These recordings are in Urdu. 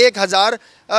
1000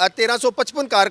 1355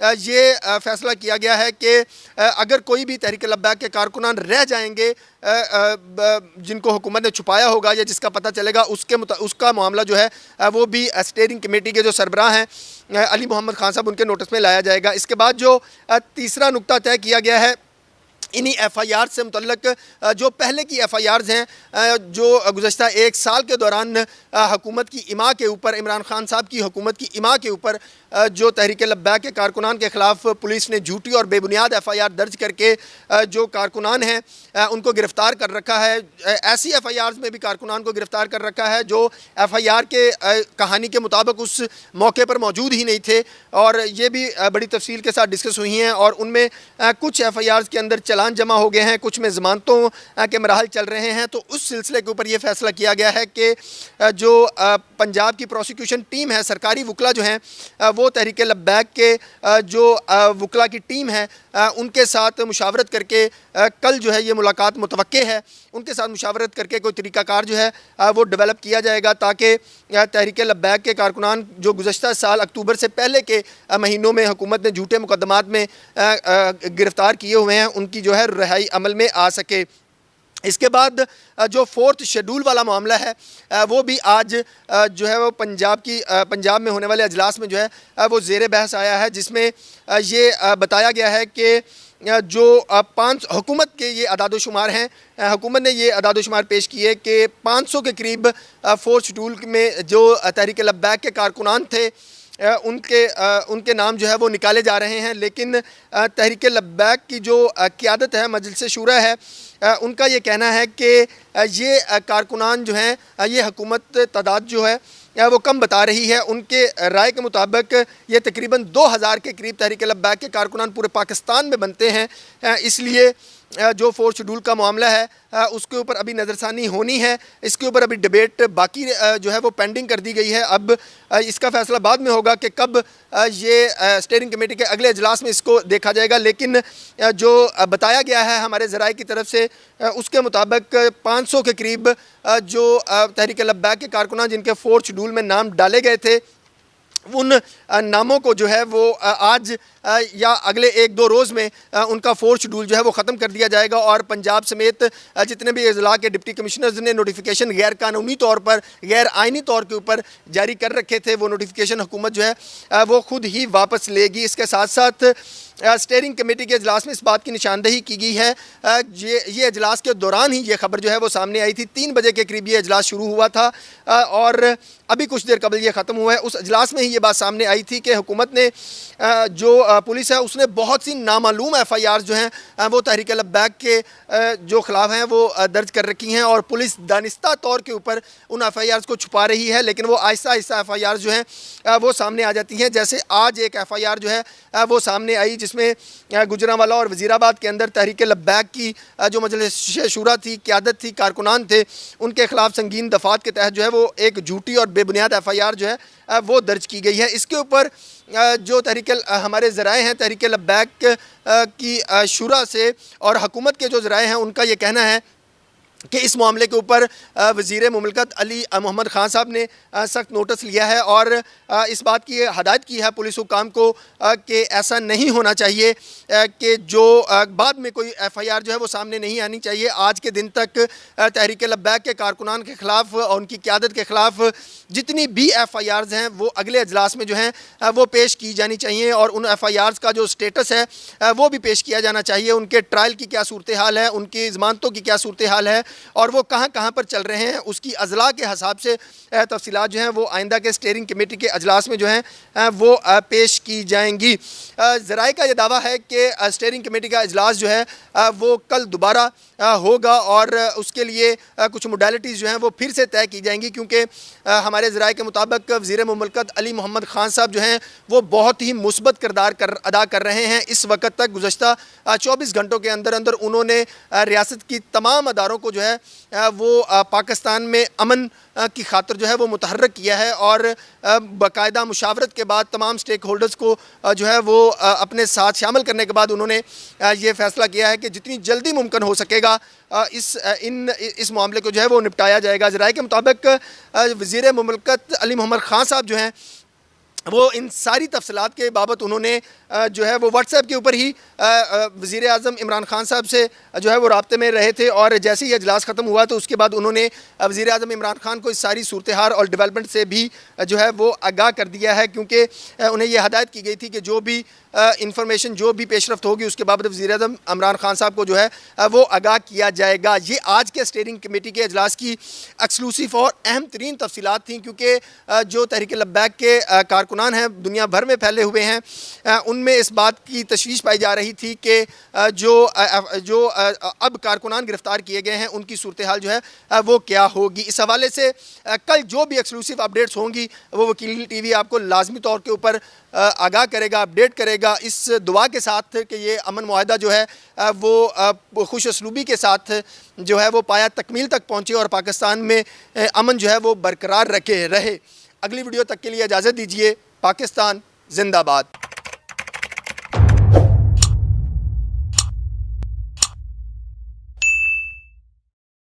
یہ فیصلہ کیا گیا ہے کہ اگر کوئی بھی تحریک لبیک کے کارکنان رہ جائیں گے جن کو حکومت نے چھپایا ہوگا یا جس کا پتہ چلے گا اس کا معاملہ جو ہے وہ بھی اسٹیئرنگ کمیٹی کے جو سربراہ ہیں علی محمد خان صاحب ان کے نوٹس میں لایا جائے گا۔ اس کے بعد جو تیسرا نقطہ طے کیا گیا ہے انہی ایف آئی آر سے متعلق جو پہلے کی ایف آئی آرز ہیں جو گزشتہ ایک سال کے دوران حکومت کی اما کے اوپر عمران خان صاحب کی حکومت کی اما کے اوپر جو تحریک لبیک کے کارکنان کے خلاف پولیس نے جھوٹی اور بے بنیاد ایف آئی آر درج کر کے جو کارکنان ہیں ان کو گرفتار کر رکھا ہے۔ ایسی ایف آئی آرز میں بھی کارکنان کو گرفتار کر رکھا ہے جو ایف آئی آر کے کہانی کے مطابق اس موقع پر موجود ہی نہیں تھے، اور یہ بھی بڑی تفصیل کے ساتھ ڈسکس ہوئی ہیں، اور ان میں کچھ ایف آئی آرز کے اندر چلان جمع ہو گئے ہیں، کچھ میں ضمانتوں کے مراحل چل رہے ہیں۔ تو اس سلسلے کے اوپر یہ فیصلہ کیا گیا ہے کہ جو پنجاب کی پروسیکیوشن ٹیم ہے، سرکاری وکلا جو ہیں وہ تحریک لبیک کے جو وکلا کی ٹیم ہے ان کے ساتھ مشاورت کر کے کل جو ہے یہ ملاقات متوقع ہے، ان کے ساتھ مشاورت کر کے کوئی طریقہ کار جو ہے وہ ڈیولپ کیا جائے گا تاکہ تحریک لبیک کے کارکنان جو گزشتہ سال اکتوبر سے پہلے کے مہینوں میں حکومت نے جھوٹے مقدمات میں گرفتار کیے ہوئے ہیں ان کی جو ہے رہائی عمل میں آ سکے۔ اس کے بعد جو فورتھ شیڈول والا معاملہ ہے وہ بھی آج جو ہے وہ پنجاب میں ہونے والے اجلاس میں جو ہے وہ زیر بحث آیا ہے، جس میں یہ بتایا گیا ہے کہ جو حکومت کے یہ اعداد و شمار ہیں، حکومت نے یہ اعداد و شمار پیش کیے کہ 500 کے قریب فورتھ شیڈول میں جو تحریک لبیک کے کارکنان تھے ان کے نام جو ہے وہ نکالے جا رہے ہیں، لیکن تحریک لبیک کی جو قیادت ہے، مجلس شورا ہے، ان کا یہ کہنا ہے کہ یہ کارکنان جو ہیں یہ حکومت تعداد جو ہے وہ کم بتا رہی ہے۔ ان کے رائے کے مطابق یہ تقریباً 2000 کے قریب تحریک لبیک کے کارکنان پورے پاکستان میں بنتے ہیں، اس لیے جو فورتھ شیڈول کا معاملہ ہے اس کے اوپر ابھی نظر ثانی ہونی ہے، اس کے اوپر ابھی ڈیبیٹ باقی جو ہے وہ پینڈنگ کر دی گئی ہے۔ اب اس کا فیصلہ بعد میں ہوگا کہ کب یہ اسٹیئرنگ کمیٹی کے اگلے اجلاس میں اس کو دیکھا جائے گا، لیکن جو بتایا گیا ہے ہمارے ذرائع کی طرف سے اس کے مطابق 500 کے قریب جو تحریک لبیک کے کارکنان جن کے فورتھ شیڈول میں نام ڈالے گئے تھے ان ناموں کو جو ہے وہ آج یا اگلے ایک دو روز میں ان کا فورتھ شیڈول جو ہے وہ ختم کر دیا جائے گا، اور پنجاب سمیت جتنے بھی اضلاع کے ڈپٹی کمشنرز نے نوٹیفیکیشن غیر قانونی طور پر غیر آئینی طور کے اوپر جاری کر رکھے تھے وہ نوٹیفیکیشن حکومت جو ہے وہ خود ہی واپس لے گی۔ اس کے ساتھ ساتھ اسٹیئرنگ کمیٹی کے اجلاس میں اس بات کی نشاندہی کی گئی ہے، یہ اجلاس کے دوران ہی یہ خبر جو ہے وہ سامنے آئی تھی، 3 بجے کے قریب یہ اجلاس شروع ہوا تھا اور ابھی کچھ دیر قبل یہ ختم ہوا ہے۔ اس اجلاس میں ہی یہ بات سامنے آئی تھی کہ حکومت نے جو پولیس ہے اس نے بہت سی نامعلوم ایف آئی آرز جو ہیں وہ تحریک لبیک کے جو خلاف ہیں وہ درج کر رکھی ہیں، اور پولیس دانستہ طور کے اوپر ان ایف آئی آرز کو چھپا رہی ہے، لیکن وہ آہستہ آہستہ ایف آئی آرز جو ہیں وہ سامنے آ جاتی ہیں۔ جیسے آج ایک ایف آئی آر جو ہے وہ سامنے آئی جس میں گجرانوالہ اور وزیر آباد کے اندر تحریک لبیک کی جو مجلس شورا تھی، قیادت تھی، کارکنان تھے، ان کے خلاف سنگین دفعات کے تحت جو ہے وہ ایک جھوٹی اور بے بنیاد ایف آئی آر جو ہے وہ درج کی گئی ہے۔ اس کے اوپر جو ہمارے ذرائع ہیں تحریک لبیک کی شورا سے اور حکومت کے جو ذرائع ہیں ان کا یہ کہنا ہے کہ اس معاملے کے اوپر وزیر مملکت علی محمد خان صاحب نے سخت نوٹس لیا ہے اور اس بات کی ہدایت کی ہے پولیس حکام کو کہ ایسا نہیں ہونا چاہیے کہ جو بعد میں کوئی ایف آئی آر جو ہے وہ سامنے نہیں آنی چاہیے۔ آج کے دن تک تحریک لبیک کے کارکنان کے خلاف اور ان کی قیادت کے خلاف جتنی بھی ایف آئی آرز ہیں وہ اگلے اجلاس میں جو ہیں وہ پیش کی جانی چاہیے، اور ان ایف آئی آرز کا جو سٹیٹس ہے وہ بھی پیش کیا جانا چاہیے، ان کے ٹرائل کی کیا صورتحال ہے، ان کی ضمانتوں کی کیا صورتحال ہے اور وہ کہاں کہاں پر چل رہے ہیں، اس کی اضلاع کے حساب سے تفصیلات جو ہیں وہ آئندہ کے اسٹیئرنگ کمیٹی کے اجلاس میں جو ہیں وہ پیش کی جائیں گی۔ ذرائع کا یہ دعویٰ ہے کہ اسٹیئرنگ کمیٹی کا اجلاس جو ہے وہ کل دوبارہ ہوگا اور اس کے لیے کچھ موڈیلٹیز جو ہیں وہ پھر سے طے کی جائیں گی، کیونکہ ہمارے ذرائع کے مطابق وزیر مملکت علی محمد خان صاحب جو ہیں وہ بہت ہی مثبت کردار ادا کر رہے ہیں۔ اس وقت تک گزشتہ 24 گھنٹوں کے اندر انہوں نے ریاست کی تمام اداروں کو جو ہے وہ پاکستان میں امن کی خاطر جو ہے وہ متحرک کیا ہے، اور باقاعدہ مشاورت کے بعد تمام سٹیک ہولڈرز کو جو ہے وہ اپنے ساتھ شامل کرنے کے بعد انہوں نے یہ فیصلہ کیا ہے کہ جتنی جلدی ممکن ہو سکے گا اس معاملے کو جو ہے وہ نپٹایا جائے گا۔ ذرائع کے مطابق وزیر مملکت علی محمد خان صاحب جو ہیں وہ ان ساری تفصیلات کے بابت انہوں نے جو ہے وہ واٹس ایپ کے اوپر ہی وزیر اعظم عمران خان صاحب سے جو ہے وہ رابطے میں رہے تھے، اور جیسے ہی اجلاس ختم ہوا تو اس کے بعد انہوں نے وزیر اعظم عمران خان کو اس ساری صورتحال اور ڈیولپمنٹ سے بھی جو ہے وہ آگاہ کر دیا ہے، کیونکہ انہیں یہ ہدایت کی گئی تھی کہ جو بھی انفارمیشن جو بھی پیش رفت ہوگی اس کے بابت وزیر اعظم عمران خان صاحب کو جو ہے وہ آگاہ کیا جائے گا۔ یہ آج کے اسٹیئرنگ کمیٹی کے اجلاس کی ایکسکلوسیو اور اہم ترین تفصیلات تھیں، کیونکہ جو تحریک لبیک کے کارکنان ہیں دنیا بھر میں پھیلے ہوئے ہیں، ان میں اس بات کی تشویش پائی جا رہی تھی کہ جو اب کارکنان گرفتار کیے گئے ہیں ان کی صورتحال جو ہے وہ کیا ہوگی۔ اس حوالے سے کل جو بھی ایکسکلوسیو اپڈیٹس ہوں گی وہ وکیل ٹی وی آپ کو لازمی طور کے اوپر آگاہ کرے گا، اپڈیٹ کرے گا، اس دعا کے ساتھ کہ یہ امن معاہدہ جو ہے وہ خوش اسلوبی کے ساتھ جو ہے وہ پایا تکمیل تک پہنچے اور پاکستان میں امن جو ہے وہ برقرار رہے۔ اگلی ویڈیو تک کے لیے اجازت دیجیے۔ پاکستان زندہ باد۔